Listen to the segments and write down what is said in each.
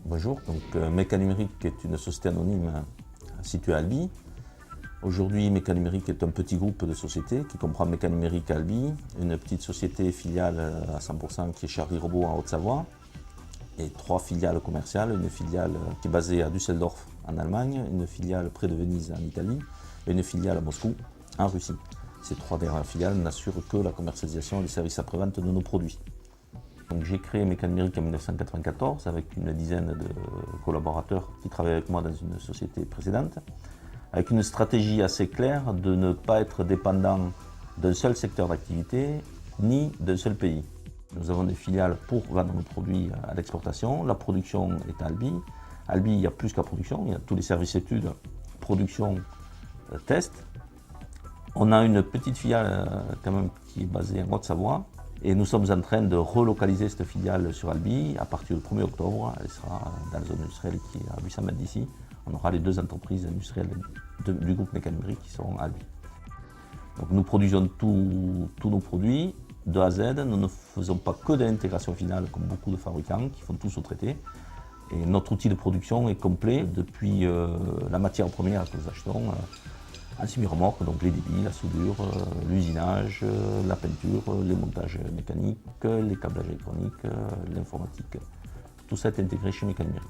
Bonjour, Méca Numérique est une société anonyme située à Albi. Aujourd'hui, Méca Numérique est un petit groupe de sociétés qui comprend Méca Numérique à Albi, une petite société filiale à 100% qui est Charlie Robot en Haute-Savoie, et 3 filiales commerciales, une filiale qui est basée à Düsseldorf en Allemagne, une filiale près de Venise en Italie et une filiale à Moscou en Russie. Ces 3 dernières filiales n'assurent que la commercialisation et les services après-vente de nos produits. J'ai créé Méca Numérique en 1994 avec une dizaine de collaborateurs qui travaillaient avec moi dans une société précédente, avec une stratégie assez claire de ne pas être dépendant d'un seul secteur d'activité ni d'un seul pays. Nous avons des filiales pour vendre nos produits à l'exportation. La production est à Albi. Albi, il y a plus qu'à production, il y a tous les services études, production, test. On a une petite filiale quand même qui est basée en Haute-Savoie. Et nous sommes en train de relocaliser cette filiale sur Albi à partir du 1er octobre. Elle sera dans la zone industrielle qui est à 800 mètres d'ici. On aura les 2 entreprises industrielles du groupe Méca Numérique qui seront à Albi. Donc nous produisons tous nos produits de A à Z. Nous ne faisons pas que de l'intégration finale comme beaucoup de fabricants qui font tout sous-traiter. Et notre outil de production est complet depuis la matière première que nous achetons. En semi-remorque, donc les débits, la soudure, l'usinage, la peinture, les montages mécaniques, les câblages électroniques, l'informatique. Tout ça est intégré chez Méca Numérique.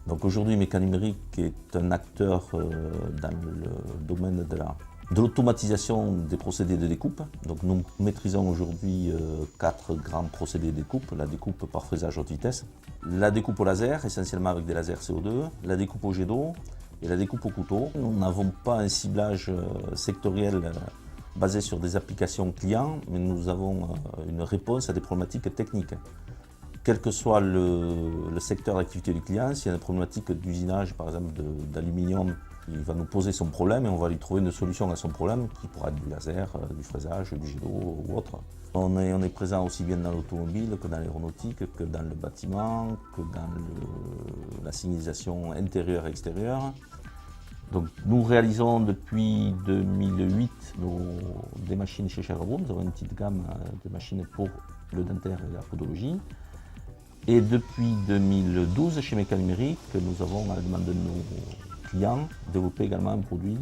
Donc aujourd'hui, Méca Numérique est un acteur dans le domaine de l'automatisation des procédés de découpe. Donc nous maîtrisons aujourd'hui 4 grands procédés de découpe. La découpe par fraisage haute vitesse, la découpe au laser, essentiellement avec des lasers CO2, la découpe au jet d'eau, et la découpe au couteau. Nous n'avons pas un ciblage sectoriel basé sur des applications clients, mais nous avons une réponse à des problématiques techniques. Quel que soit le secteur d'activité du client, s'il y a une problématique d'usinage, par exemple d'aluminium, il va nous poser son problème et on va lui trouver une solution à son problème qui pourra être du laser, du fraisage, du jet d'eau ou autre. On est présent aussi bien dans l'automobile que dans l'aéronautique, que dans le bâtiment, que dans la signalisation intérieure et extérieure. Donc, nous réalisons depuis 2008 des machines chez Charlie Robot. Nous avons une petite gamme de machines pour le dentaire et la podologie. Et depuis 2012, chez Méca Numérique, nous avons, à la demande de nos clients, développé également un produit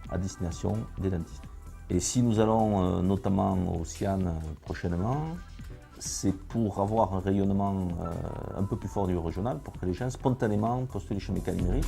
à destination des dentistes. Et si nous allons notamment au CIAN prochainement, c'est pour avoir un rayonnement un peu plus fort au niveau régional, pour que les gens spontanément postulent chez Méca Numérique.